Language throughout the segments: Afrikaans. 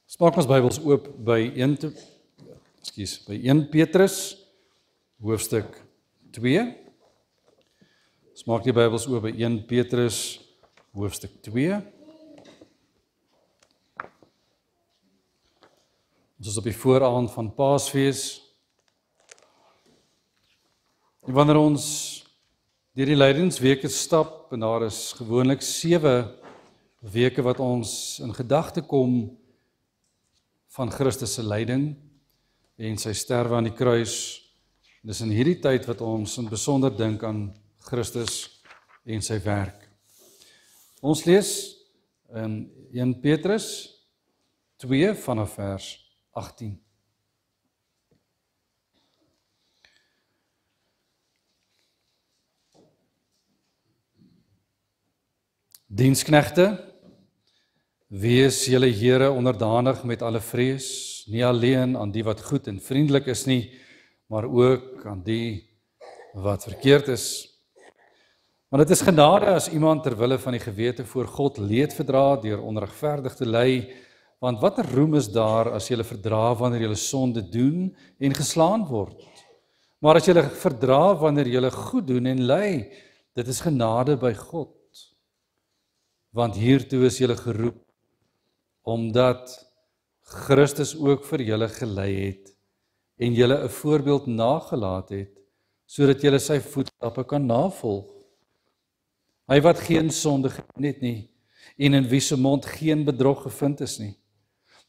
Ons maak ons Bybels oop by 1 Petrus hoofstuk 2. Ons maak die Bybels oop by 1 Petrus hoofstuk 2. Ons is op die vooravond van Paasfees. En wanneer ons deur die lydingsweke stap, en daar is gewoonlik 7 weke wat ons in gedagte kom van Christus se lyding en sy sterwe aan die kruis. Dis in hierdie tyd wat ons in besonder dink aan Christus en sy werk. Ons lees in 1 Petrus 2 vanaf vers 18. Diensknegte, wees julle Here onderdanig met alle vrees, nie alleen aan die wat goed en vriendelik is nie, maar ook aan die wat verkeerd is. Want dit is genade as iemand ter wille van die gewete voor God leed verdra deur onregverdig te ly, want watter roem is daar as julle verdra wanneer julle sonde doen en geslaan word? Maar as julle verdra wanneer julle goed doen en ly, dit is genade by God. Want hiertoe is julle geroep, omdat Christus ook vir julle gelei het en julle 'n voorbeeld nagelaat het, sodat julle sy voetstappe kan navolg. Hy wat geen sonde gedoen het nie, en in wie se mond geen bedrog gevind is nie,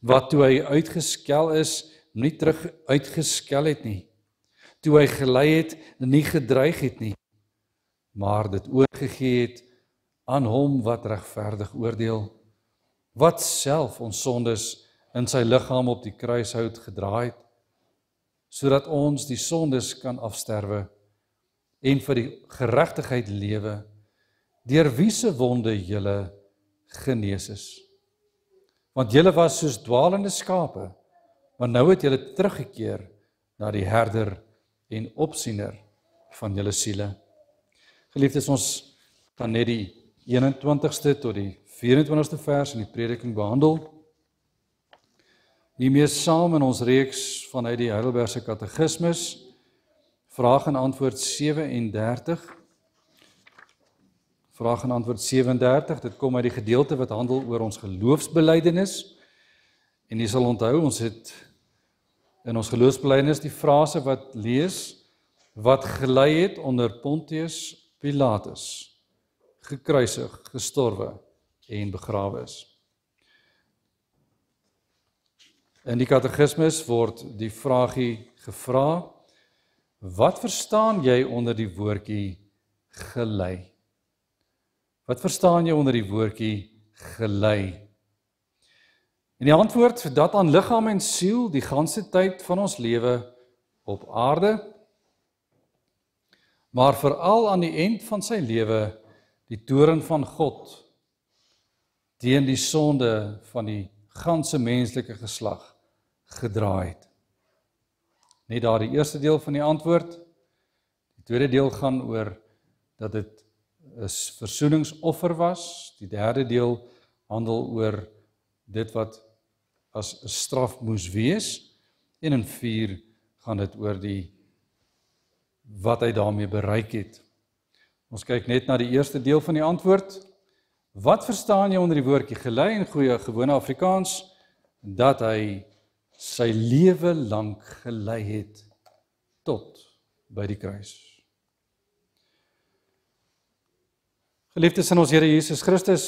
wat toe hy uitgeskel is, nie terug uitgeskel het nie, toe hy gelei het, nie gedreig het nie, maar dit oorgegee het aan hom wat regverdig oordeel, wat self ons sondes in sy liggaam op die kruishout gedra het, sodat ons die sondes kan afsterwe en vir die geregtigheid lewe, deur wie se wonde julle genees is. Want julle was soos dwaalende skape, maar nou het julle teruggekeer na die herder en opsiener van julle siele. Geliefdes, ons kan net die 21ste tot die 24ste vers in die prediking behandel. Hiermee saam in ons reeks vanuit die Heidelbergse Katekismus, vraag en antwoord 37. Vraag en antwoord 37, dit kom uit die gedeelte wat handel oor ons geloofsbelijdenis. En jy sal onthou, ons het in ons geloofsbelijdenis die frase wat lees, wat gelei het onder Pontius Pilatus, gekruisig, gestorwe en begrawe is. In die katekismus word die vraagie gevra, wat verstaan jy onder die woordjie gelei? Wat verstaan jy onder die woordjie gelei? En die antwoord, dat aan liggaam en siel die ganse tyd van ons lewe op aarde, maar veral aan die eind van sy lewe die toorn van God teen die sonde van die ganse menslike geslag gedra het. Net daar die eerste deel van die antwoord. Die tweede deel gaan oor dat dit 'n versoeningsoffer was. Die derde deel handel oor dit wat as 'n straf moes wees. En in 4 gaan dit oor wat hy daarmee bereik het. Ons kyk net na die eerste deel van die antwoord. Wat verstaan jy onder die woordjie gelei in gewone Afrikaans? Dat hy sy lewe lank gelei het tot by die kruis. Geliefdes in ons Here Jesus Christus,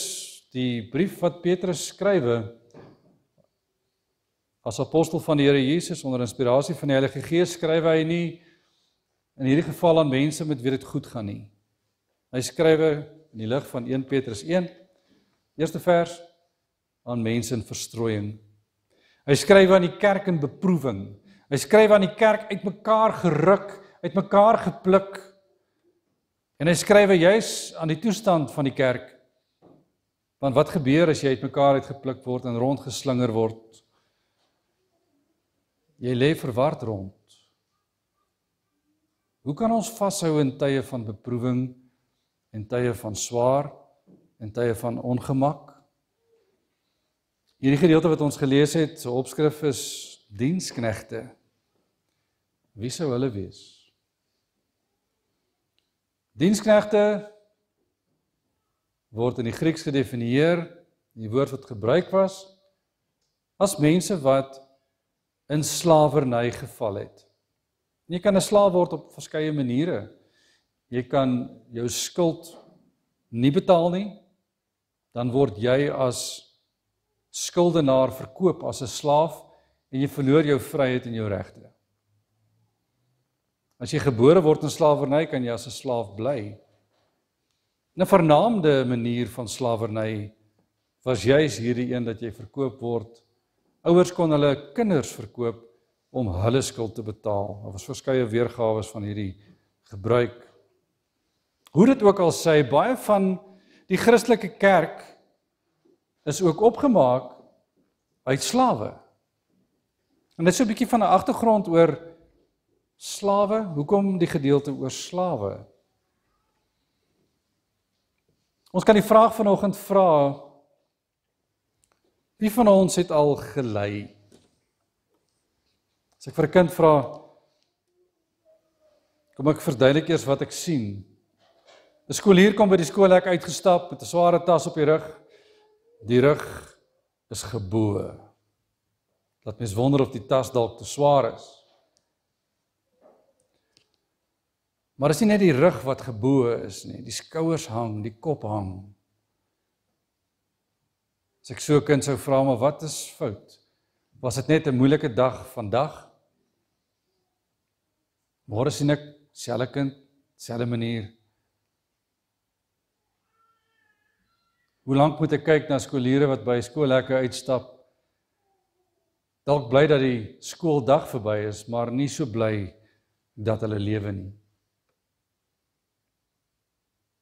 die brief wat Petrus skrywe as apostel van die Here Jesus onder inspirasie van die Heilige Gees, skryf hy nie in hierdie geval aan mense met wie dit goed gaan nie. Hy skrywe in die lig van 1 Petrus 1, eerste vers, aan mense in verstrooiing. Hy skryf aan die kerk in beproewing. Hy skryf aan die kerk uitmekaar geruk, uitmekaar gepluk. En hy skryf juis aan die toestand van die kerk. Want wat gebeur as jy uitmekaar uitgepluk word en rondgeslinger word? Jy lê verward rond. Hoe kan ons vashou in tye van beproewing, en tye van swaar, en tye van ongemak? Hierdie gedeelte wat ons gelees het, se opskrif is diensknegte. Wie sou hulle wees? Diensknegte word in die Grieks gedefinieer, die woord wat gebruik was, as mense wat in slawerny geval het. Jy kan 'n slaaf word op verskeie maniere. Jy kan jou skuld nie betaal nie, dan word jy as skuldenaar verkoop as 'n slaaf en jy verloor jou vryheid en jou regte. As jy gebore word in slawerny, kan jy as 'n slaaf bly. 'n vernaamde manier van slawerny was juis hierdie een dat jy verkoop word. Ouers kon hulle kinders verkoop om hulle skuld te betaal. Daar was verskeie weergawe van hierdie gebruik. Hoe dit ook al sê, baie van die Christelike kerk is ook opgemaak uit slawe. En dit is so 'n bietjie van 'n agtergrond oor slawe. Hoekom die gedeelte oor slawe? Ons kan die vraag vanoggend vra, wie van ons het al gelei? As ek vir 'n kind vra, kom ek verduidelik eers wat ek sien. 'n Skoolier kom by die skoolhek uitgestap met 'n sware tas op die rug. Die rug is gebo. Laat mens wonder of die tas dalk te swaar is. Maar is nie net die rug wat gebo is nie, die skouers hang, die kop hang. As ek so 'n kind sou vra, maar wat is fout? Was dit net 'n moeilike dag vandag? Môre sien ek selfe kind, selfe manier. Hoe lank moet ek kyk na skooliere wat by skoolhekke uitstap? Dalk bly dat die skooldag verby is, maar nie so bly dat hulle lewe nie.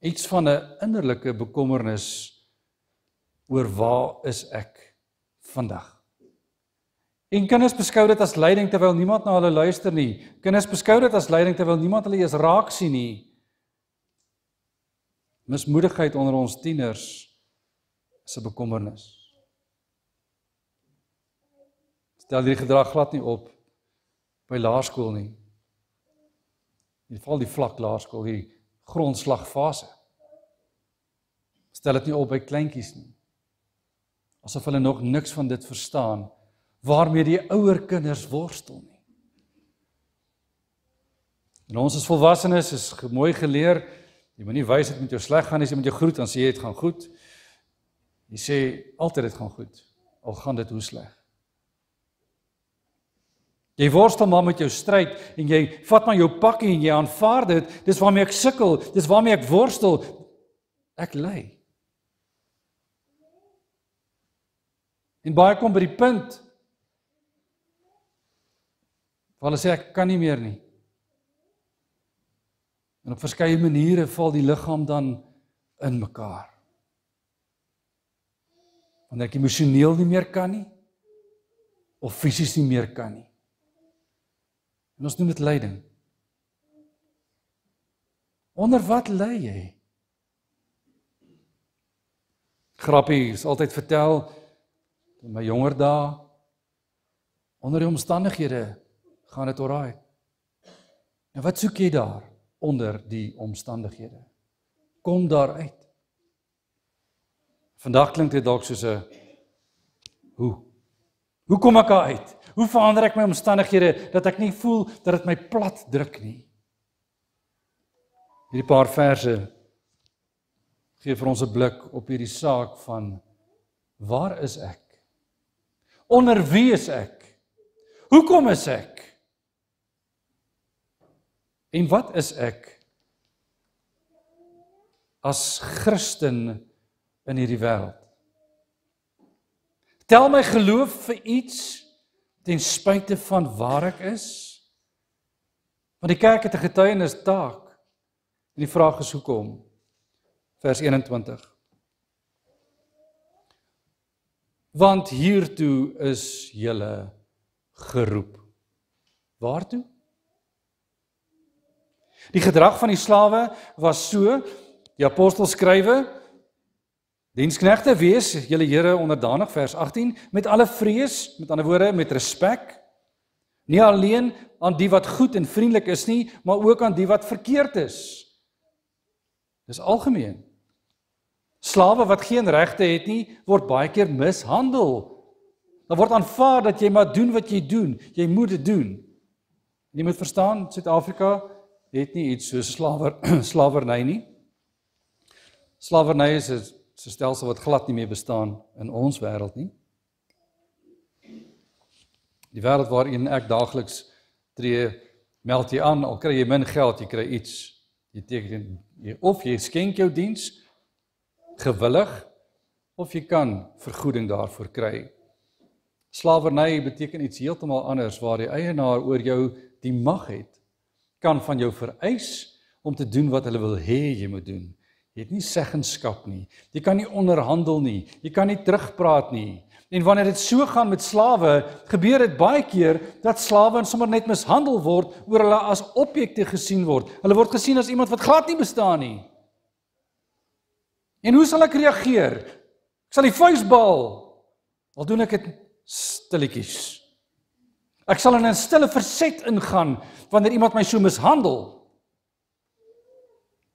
Iets van 'n innerlike bekommernis oor waar is ek vandag. En kinders beskou dit as lyding terwyl niemand na hulle luister nie. Kinders beskou dit as lyding terwyl niemand hulle eens raak sien nie. Mismoedigheid onder ons tieners is 'n bekommernis. Stel hierdie gedrag glad nie op by laerskool nie. In geval die vlak laerskool, die grondslagfase. Stel dit nie op by kleintjies nie. Asof hulle nog niks van dit verstaan, waarmee die ouer kinders worstel nie. En ons as volwassenes is mooi geleer, jy moet nie wys dit met jou sleg gaan nie, jy moet jou groet, dan sê jy dit gaan goed. Jy sê altyd dit gaan goed, al gaan dit hoe sleg. Jy worstel maar met jou stryd, en jy vat maar jou pakkie en jy aanvaar dit, dis waarmee ek sukkel, dis waarmee ek worstel, ek ly. En baie kom by die punt, waar hulle sê ek kan nie meer nie. En op verskeie maniere val die liggaam dan in mekaar. Wanneer ek emosioneel nie meer kan nie, of fisies nie meer kan nie. En ons noem dit lyding. Onder wat ly jy? Grappie is altyd vertel, in my jonger dae, onder die omstandighede gaan dit alraai. En wat soek jy daar, onder die omstandighede? Kom daar uit. Vandag klink dit dalk soos 'n hoe kom ek daar uit? Hoe verander ek my omstandighede, dat ek nie voel dat dit my plat druk nie? Hierdie paar verse gee vir ons 'n blik op hierdie saak van, waar is ek? Onder wie is ek? Hoekom is ek? En wat is ek as Christen in hierdie wêreld? Tel my geloof vir iets ten spyte van waar ek is? Want die kerk het 'n getuienis taak. En die vraag is hoekom? Vers 21. Want hiertoe is julle geroep. Waartoe? Die gedrag van die slawe was so, die apostel skrywe, Diensknegte, wees julle Here onderdanig, vers 18, met alle vrees, met ander woorde, met respek, nie alleen aan die wat goed en vriendelik is nie, maar ook aan die wat verkeerd is. Dis algemeen. Slawe wat geen regte het nie, word baie keer mishandel. Dan word aanvaar dat jy maar doen wat jy doen, jy moet dit doen. Jy moet verstaan, Suid-Afrika het nie iets soos slawerny nie. Slawerny is 'n stelsel wat glad nie meer bestaan in ons wêreld nie. Die wêreld waarin ek daagliks tree, meld jy aan, al kry jy min geld, jy kry iets. Jy teken, of jy skenk jou diens gewillig, of jy kan vergoeding daarvoor kry. Slawerny beteken iets heeltemal anders, waar die eienaar oor jou die mag het, kan van jou vereis om te doen wat hulle wil hê jy moet doen. Jy het nie seggenskap nie, jy kan nie onderhandel nie, jy kan nie terugpraat nie. En wanneer dit so gaan met slawe, gebeur dit baie keer dat slawe sommer net mishandel word, oor hulle as objekte gesien word. Hulle word gesien as iemand wat glad nie bestaan nie. En hoe sal ek reageer? Ek sal die vuis bal, al doen ek dit stilletjies. Ek sal in 'n stille verset ingaan, wanneer iemand my so mishandel.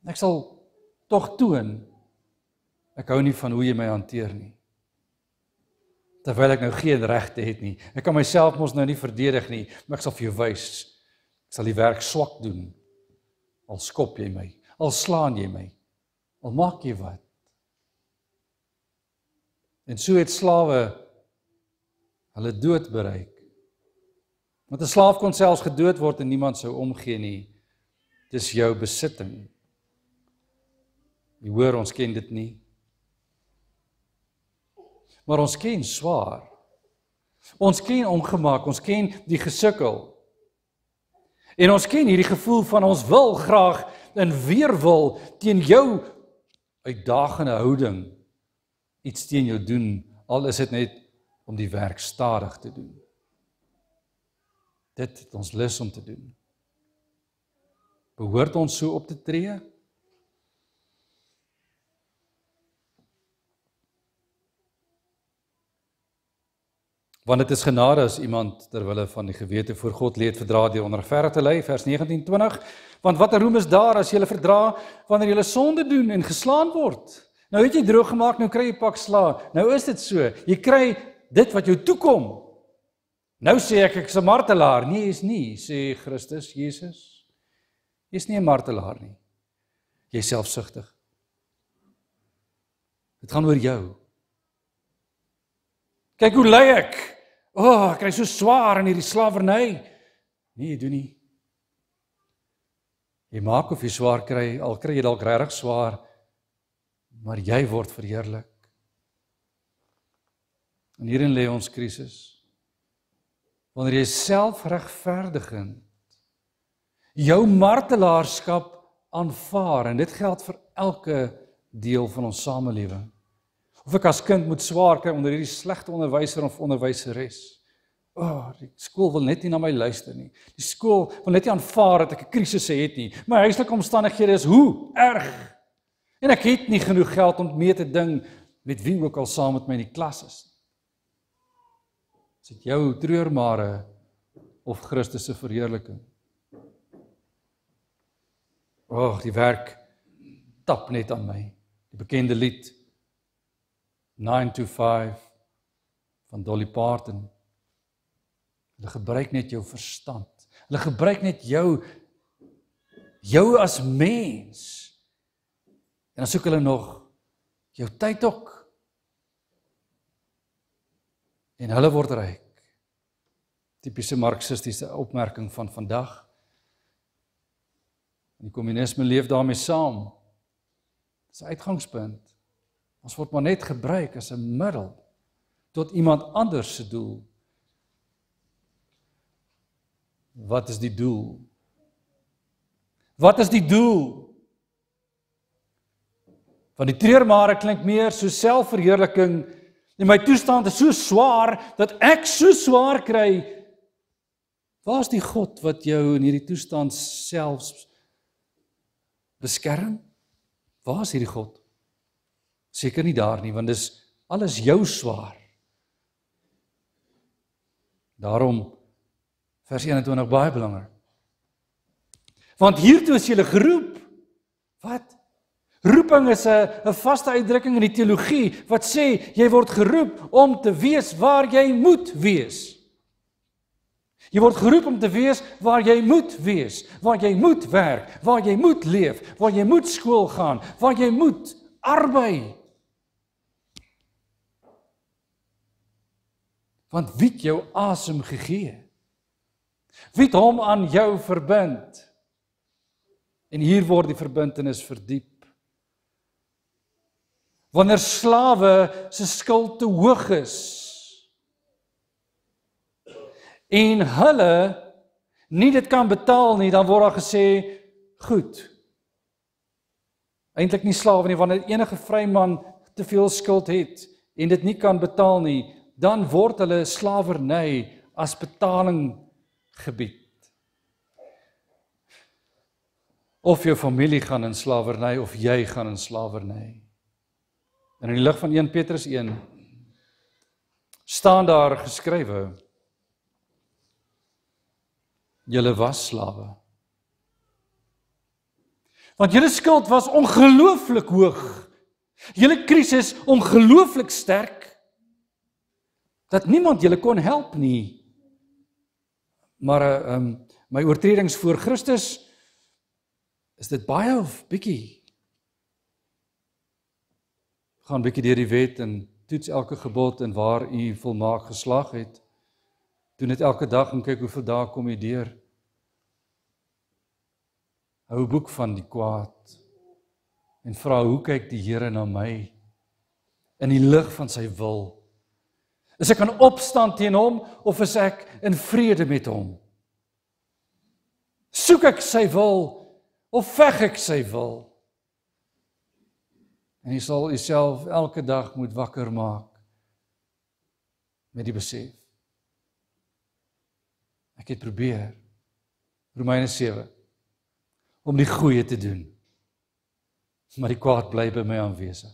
Ek sal tog toon, ek hou nie van hoe jy my hanteer nie. Terwyl ek nou geen regte het nie. Ek kan myself mos nou nie verdedig nie, maar ek sal vir jou wys. Ek sal die werk swak doen. Al skop jy my, al slaan jy my, al maak jy wat. En so het slawe hulle dood bereik. Want 'n slaaf kon selfs gedood word en niemand sou omgee nie. Dis jou besitting. Jy hoor, ons ken dit nie. Maar ons ken swaar. Ons ken ongemak, ons ken die gesukkel. En ons ken hierdie gevoel van ons wil graag in weerwil teen jou uitdagende houding iets teen jou doen, al is dit net om die werk stadig te doen. Dit het ons lus om te doen. Behoort ons so op te tree? Want dit is genade as iemand terwille van die gewete voor God leed verdra deur onregverdig te ly, vers 19-20. Want wat 'n roem is daar as jy hulle verdra wanneer jy hulle sonde doen en geslaan word. Nou het jy droog gemaak, nou kry jy pak sla. Nou is dit so, jy kry dit wat jou toekom. Nou sê ek is 'n martelaar. Nee, is nie, sê Christus, Jesus. Jy is nie 'n martelaar nie. Jy is selfsugtig. Dit gaan oor jou. Kyk hoe ly ek. Ek kry so swaar in hierdie slawerny. Nee, jy doen nie. Jy maak of jy swaar kry, al kry jy dalk regtig swaar, maar jy word verheerlik. En hierin lê ons krisis. Wanneer jy selfregverdigend jou martelaarskap aanvaar, en dit geld vir elke deel van ons samelewing. Of ek as kind moet swaar kry onder hierdie slegte onderwyser of onderwyseres. Die skool wil net nie na my luister nie. Die skool wil net nie aanvaar dat ek 'n krisis het nie. My huislike omstandighede is hoe erg. En ek het nie genoeg geld om mee te ding met wie ook al saam met my in die klas is. Is dit jou treurmare of Christus se verheerliking? Die werk tap net aan my. Die bekende lied 9 to 5 van Dolly Parton. Hulle gebruik net jou verstand. Hulle gebruik net jou as mens. En dan soek hulle nog jou tyd ook. En hulle word ryk. Tipiese marxistiese opmerking van vandag. En die kommunisme leef daarmee saam. Dis 'n uitgangspunt. Ons word maar net gebruik as 'n middel tot iemand anders se doel. Wat is die doel? Wat is die doel? Want die treurmare klink meer so selfverheerliking en my toestand is so swaar dat ek so swaar kry. Waar is die God wat jou in hierdie toestand selfs beskerm? Waar is hierdie God? As Seker nie daar nie, want dis alles jou swaar. Daarom, vers 21 baie belangrik. Want hiertoe is julle geroep. Wat? Roeping is 'n vaste uitdrukking in die teologie, wat sê, jy word geroep om te wees waar jy moet wees. Jy word geroep om te wees waar jy moet wees, waar jy moet werk, waar jy moet leef, waar jy moet skool gaan, waar jy moet arbei. Want wie het jou asem gegee? Wie het hom aan jou verbind? En hier word die verbintenis verdiep. Wanneer slawe se skuld te hoog is, en hulle nie dit kan betaal nie, dan word daar gesê, goed. Eintlik nie slawe nie, wanneer enige vryman te veel skuld het, en dit nie kan betaal nie, dan word hulle slawerny as betaling gebied. Of jou familie gaan in slawerny, of jy gaan in slawerny. En in die lig van 1 Petrus 1, staan daar geskrywe, julle was slawe. Want julle skuld was ongelooflik hoog. Julle krisis ongelooflik sterk, dat niemand julle kon help nie. Maar my oortredings voor Christus, is dit baie of bietjie? Gaan bietjie deur die wet en toets elke gebod en waar u volmaak geslaag het. Doen dit elke dag en kyk hoeveel dae kom jy deur. Hou 'n boek van die kwaad en vra, hoe kyk die Here na my in die lig van sy wil? Is ek aan opstand teen hom of is ek in vrede met hom? Soek ek sy wil of veg ek sy wil? En jy sal jouself elke dag moet wakker maak met die besef. Ek het probeer, Romeine 7, om die goeie te doen, maar die kwaad bly by my aanwesig.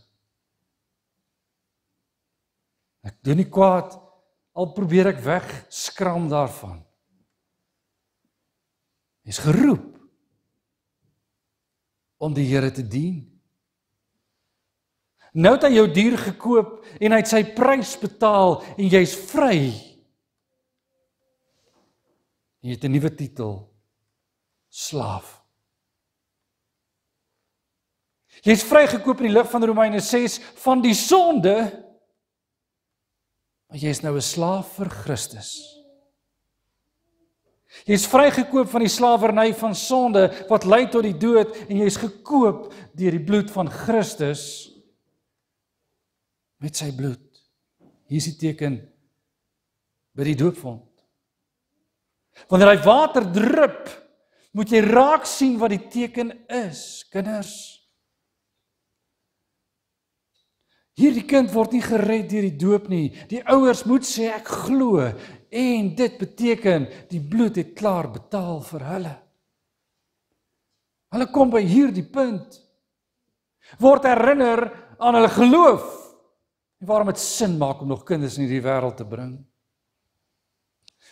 Ek doen die kwaad, al probeer ek wegskram daarvan. Jy is geroep om die Here te dien. Nou het hy jou duur gekoop en hy het sy prys betaal en jy's vry. Jy het 'n nuwe titel, slaaf. Jy's vrygekoop in die lig van Romeine 6 van die sonde, maar jy is nou 'n slaaf vir Christus. Jy is vrygekoop van die slawerny van sonde wat lei tot die dood en jy is gekoop deur die bloed van Christus met sy bloed. Hier is die teken by die doopvond. Wanneer hy water drup, moet jy raak sien wat die teken is, kinders. Hierdie kind word nie gered deur die doop nie. Die ouers moet sê ek glo en dit beteken die bloed het klaar betaal vir hulle. Hulle kom by hierdie punt. Word herinner aan hulle geloof. En waarom het sin maak om nog kinders in hierdie wêreld te bring?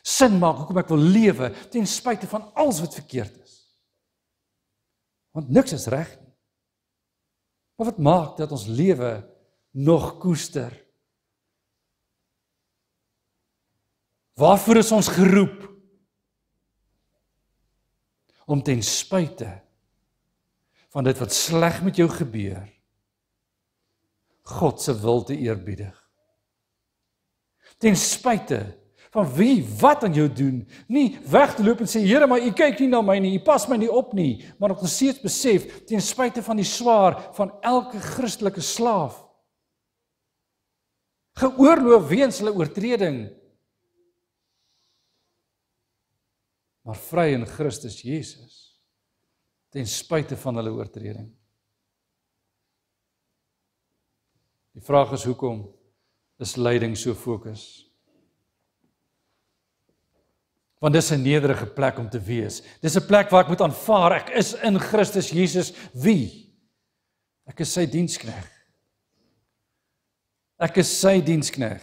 Sin maak hoekom ek wil lewe ten spyte van alles wat verkeerd is. Want niks is reg nie. Maar wat maak dat ons lewe nog koester? Waarvoor is ons geroep? Om ten spyte van dit wat sleg met jou gebeur, God se wil te eerbiedig. Ten spyte van wie wat aan jou doen, nie weg te loop en sê, Here, maar u kyk nie na my nie, u pas my nie op nie, maar nog steeds besef, ten spyte van die swaar van elke Christelike slaaf, geoorloof weens hulle oortreding, maar vry in Christus Jesus, ten spyte van hulle oortreding. Die vraag is, hoekom is lyding so fokus? Want dis 'n nederige plek om te wees. Dis 'n plek waar ek moet aanvaar, ek is in Christus Jesus wie? Ek is sy diensknegt. Ek is sy dienskneg.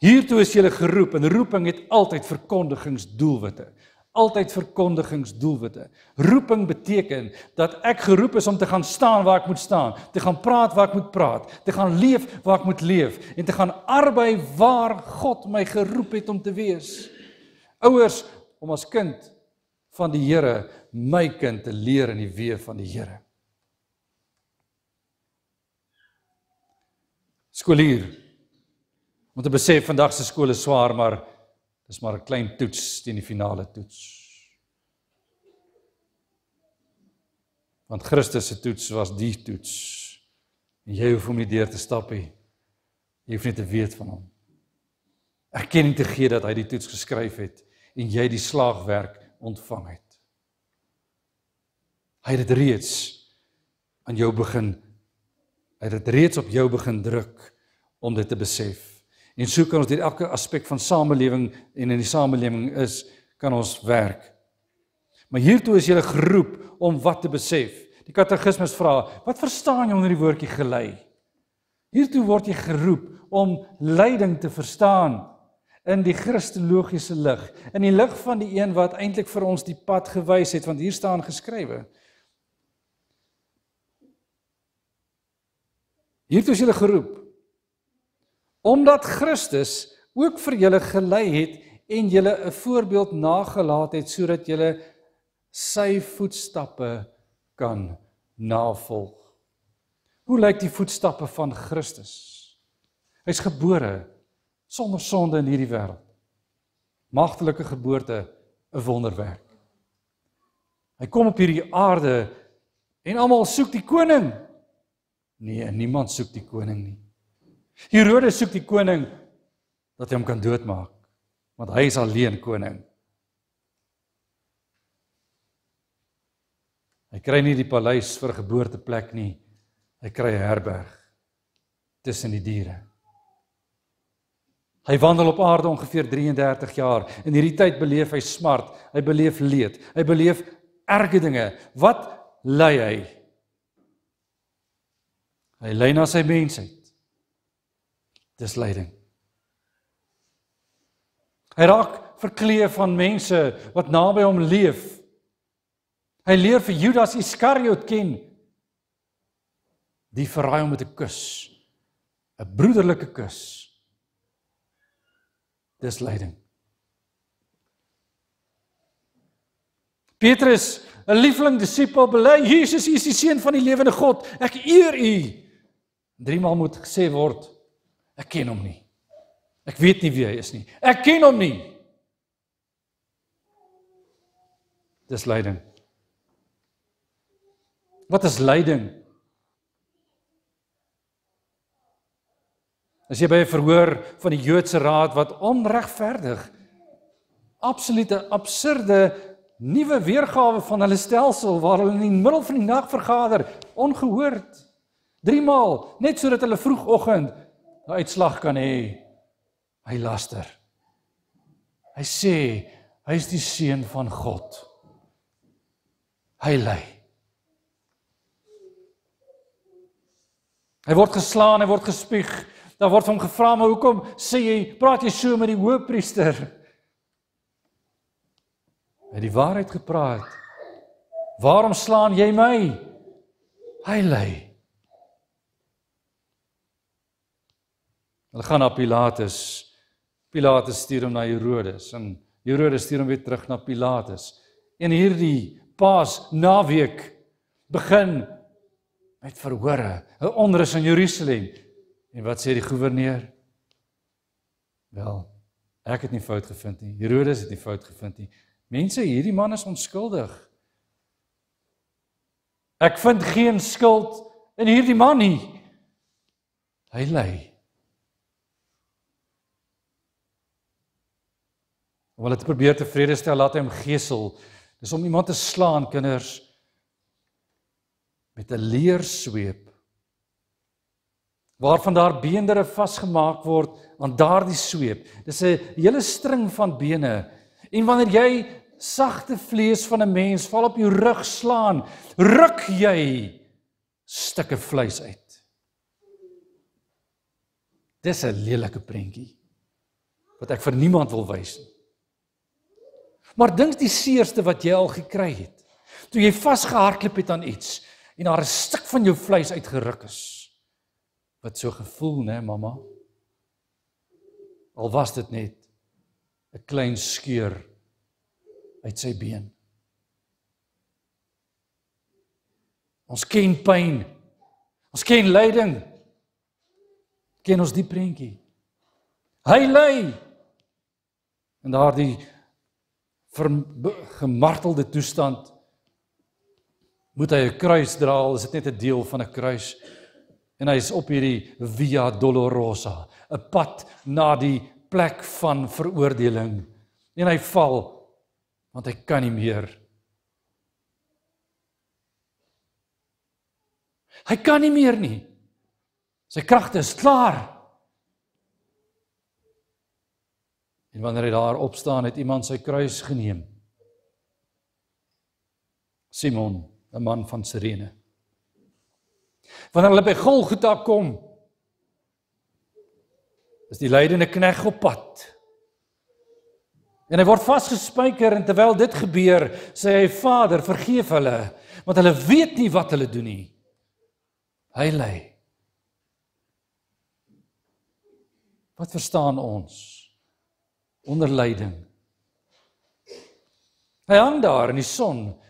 Hiertoe is julle geroep, en roeping het altyd verkondigingsdoelwitte. Altyd verkondigingsdoelwitte. Roeping beteken dat ek geroep is om te gaan staan waar ek moet staan, te gaan praat waar ek moet praat, te gaan leef waar ek moet leef, en te gaan arbei waar God my geroep het om te wees. Ouers, om as kind van die Here, my kind te leer in die weë van die Here. Skoolier, om te besef, vandag se skool is swaar, maar dis maar 'n klein toets teen die finale toets. Want Christus se toets was die toets. En jy hoef hom nie deur te stap nie. Jy hoef net te weet van hom. Erkenning te gee dat hy die toets geskryf het en jy die slaagwerk ontvang het. Hy het dit reeds aan jou begin. Hy het dit reeds op jou begin druk om dit te besef. En so kan ons deur elke aspek van samelewing en in die samelewing kan ons werk. Maar hiertoe is jy geroep om wat te besef. Die katekismes vra, wat verstaan jy onder die woordjie gelei? Hiertoe word jy geroep om leiding te verstaan in die Christologiese lig, in die lig van die een wat eintlik vir ons die pad gewys het, want hier staan geskrywe. Hiertoe is jy geroep omdat Christus ook vir julle gelei het en julle 'n voorbeeld nagelaat het sodat julle sy voetstappe kan navolg. Hoe lyk die voetstappe van Christus? Hy's gebore sonder sonde in hierdie wêreld. Magtelike geboorte, 'n wonderwerk. Hy kom op hierdie aarde en almal soek die koning. Nee, niemand soek die koning nie. Herodes soek die koning dat hy hom kan doodmaak, want hy is alleen koning. Hy kry nie die paleis vir 'n geboorteplek nie, hy kry 'n herberg tussen die diere. Hy wandel op aarde ongeveer 33 jaar, in hierdie tyd beleef hy smart, hy beleef leed, hy beleef erge dinge. Wat ly hy? Hy ly na sy mensheid. Dis lyding. Hy raak verkleef van mense wat naby hom leef. Hy leer vir Judas Iskariot ken. Die verraai hom met 'n kus. 'n broederlike kus. Dis lyding. Petrus, 'n liefling disipel, bely, Jesus is die seun van die lewende God. Ek eer u. 3 maal moet gesê word, ek ken hom nie. Ek weet nie wie hy is nie. Ek ken hom nie. Dis lyding. Wat is lyding? As jy by 'n verhoor van die Joodse raad wat onregverdig, absolute absurde nuwe weergawe van hulle stelsel waar hulle in die middel van die nag vergader, ongehoord. 3 maal, net sodat hulle vroegoggend 'n uitslag kan hê. Hy laster. Hy sê, hy is die seun van God. Hy ly. Hy word geslaan, hy word gespieg. Daar word hom gevra, maar hoekom praat jy so met die hoëpriester? Hy het die waarheid gepraat. Waarom slaan jy my? Hy ly. Hulle gaan na Pilatus. Pilatus stuur hom na Herodes en Herodes stuur hom weer terug na Pilatus. En hierdie Paas naweek begin met verhore, 'n onrus in Jerusalem. En wat sê die goewerneur? Wel, ek het nie fout gevind nie. Herodes het nie fout gevind nie. Mense, hierdie man is onskuldig. Ek vind geen skuld in hierdie man nie. Hy ly. Om hulle te probeer tevrede stel, laat hy hom gesel. Dis om iemand te slaan, kinders, met 'n leersweep, waarvan daar beendere vasgemaak word aan daardie sweep. Dis 'n hele string van bene. En wanneer jy sagte vlees van 'n mens val op jou rug slaan, ruk jy stukke vleis uit. Dis 'n lelike prentjie wat ek vir niemand wil wys nie. Maar dink die seerste wat jy al gekry het, toe jy vasgehardloop het aan iets en daar 'n stuk van jou vleis uitgeruk is. Wat so gevoel, né, mamma? Al was dit net 'n klein skeur uit sy been. Ons ken pyn. Ons ken lyding. Ken ons die prentjie? Hy ly. En daardie gemartelde toestand moet hy 'n kruis dra, al is dit net 'n deel van 'n kruis. En hy is op hierdie Via Dolorosa, 'n pad na die plek van veroordeling. En hy val, want hy kan nie meer. Hy kan nie meer nie. Sy kragte is klaar. En wanneer hy daar opstaan, het iemand sy kruis geneem. Simon, 'n man van Sirene. Wanneer hulle by Golgotha kom, is die lydende knegg op pad. En hy word vasgespijker en terwyl dit gebeur, sê hy, Vader, vergeef hulle, want hulle weet nie wat hulle doen nie. Hy ly. Wat verstaan ons onder lyding? Hy hang daar in die son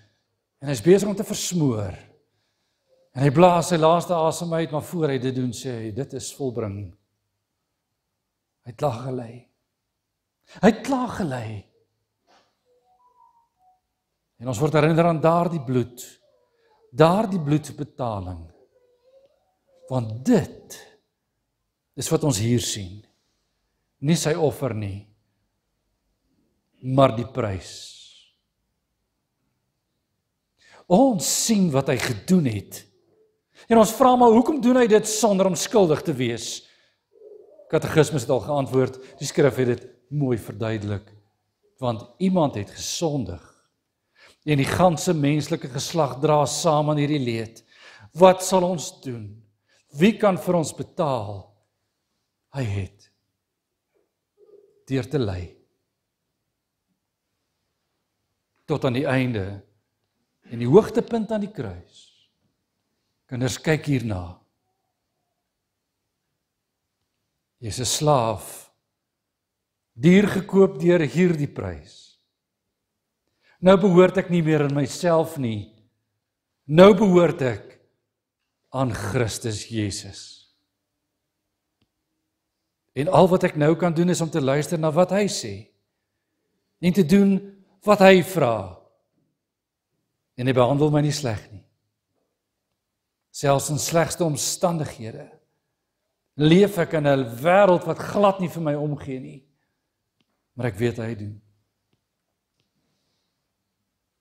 en hy's besig om te versmoor. En hy blaas sy laaste asem uit, maar voor hy dit doen, sê hy, dit is volbring. Hy het klaar gelei. Hy het klaar gelei. En ons word herinner aan daardie bloedbetaling. Want dit is wat ons hier sien. Nie sy offer nie, maar die prys. Ons sien wat hy gedoen het. En ons vra maar, hoekom doen hy dit sonder om skuldig te wees? Katekismus het al geantwoord, die skrif het dit mooi verduidelik. Want iemand het gesondig. En die ganse menslike geslag dra saam aan hierdie leed. Wat sal ons doen? Wie kan vir ons betaal? Hy het deur te ly. Tot aan die einde. En die hoogtepunt aan die kruis. Kinders, kyk hierna. Jy's 'n slaaf. Duur gekoop deur hierdie prys. Nou behoort ek nie meer aan myself nie. Nou behoort ek aan Christus Jesus. En al wat ek nou kan doen is om te luister na wat hy sê. En te doen wat hy vra. En hy behandel my nie sleg nie. Selfs in slegste omstandighede leef ek in 'n wêreld wat glad nie vir my omgee nie. Maar ek weet hy doen.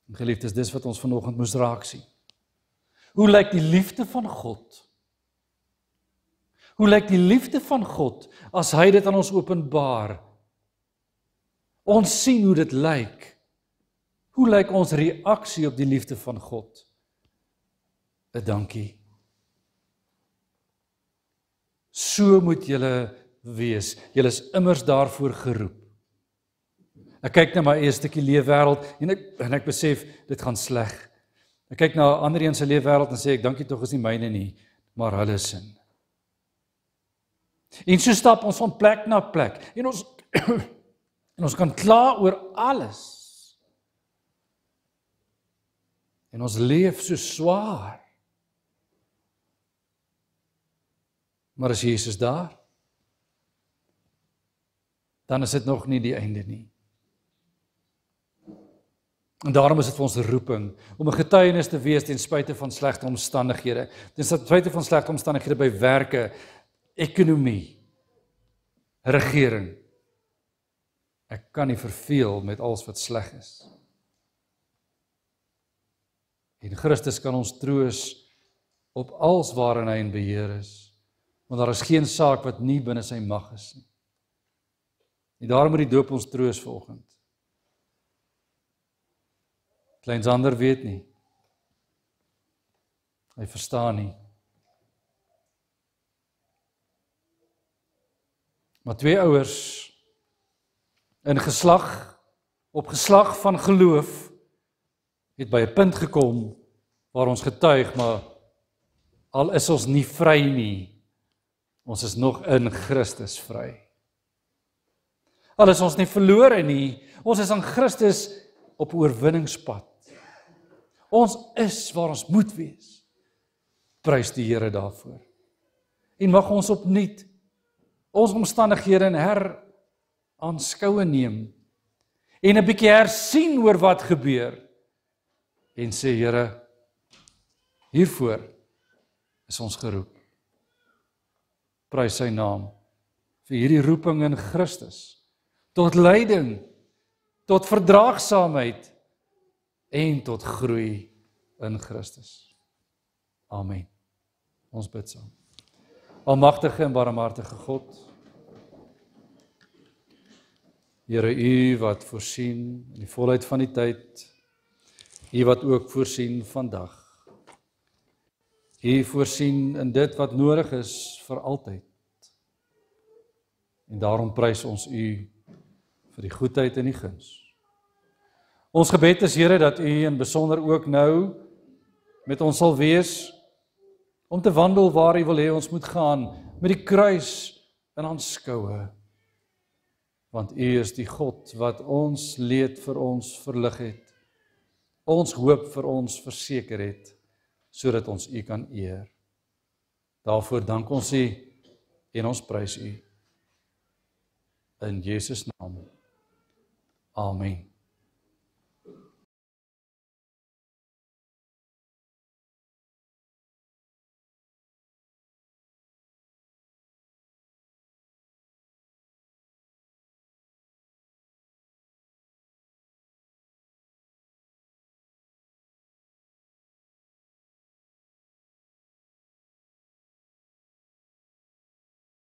En geliefdes, dis wat ons vanoggend moes raak sien. Hoe lyk die liefde van God? Hoe lyk die liefde van God as hy dit aan ons openbaar? Ons sien hoe dit lyk. Hoe lyk ons reaksie op die liefde van God? 'n dankie. So moet julle wees. Julle is immers daarvoor geroep. Ek kyk na my eie stukkie leefwêreld en ek besef dit gaan sleg. Ek kyk na 'n ander een se leefwêreld en sê ek dankie tog is nie myne nie, maar hulle sin. En so stap ons van plek na plek en ons kan kla oor alles. En ons leef so swaar. Maar is Jesus daar? Dan is dit nog nie die einde nie. En daarom is dit vir ons 'n roeping om 'n getuienis te wees ten spyte van slegte omstandighede. Ten spyte van slegte omstandighede by werke, ekonomie, regering. Ek kan nie verveel met alles wat sleg is. En Christus kan ons troos op alles waarin hy in beheer is. Want daar is geen saak wat nie binne sy mag is nie. En daarom moet die doop ons troos vanoggend. Klein Sander weet nie. Hy verstaan nie. Maar 2 ouers in geslag op geslag van geloof het by 'n punt gekom waar ons getuig, maar al is ons nie vry nie, ons is nog in Christus vry. Al is ons nie verlore nie, ons is aan Christus op oorwinningspad. Ons is waar ons moet wees. Prys die Here daarvoor. En mag ons opnuut ons omstandighede in heraanskoue neem en 'n bietjie hersien oor wat gebeur en sê, Here, hiervoor is ons geroep. Prys sy naam vir hierdie roeping in Christus, tot lyding, tot verdraagsaamheid en tot groei in Christus. Amen. Ons bid saam. Almagtige en barmhartige God, Here, U wat voorsien in die volheid van die tyd, U wat ook voorsien vandag. U voorsien in dit wat nodig is vir altyd. En daarom prys ons U vir die goedheid en die guns. Ons gebed is, Here, dat U in besonder ook nou met ons sal wees om te wandel waar U wil hê ons moet gaan, met die kruis in aanskoue. Want U is die God wat ons leed vir ons verlig het, ons hoop vir ons verseker het, sodat ons U kan eer. Daarvoor dank ons U en ons prys U. In Jesus naam. Amen.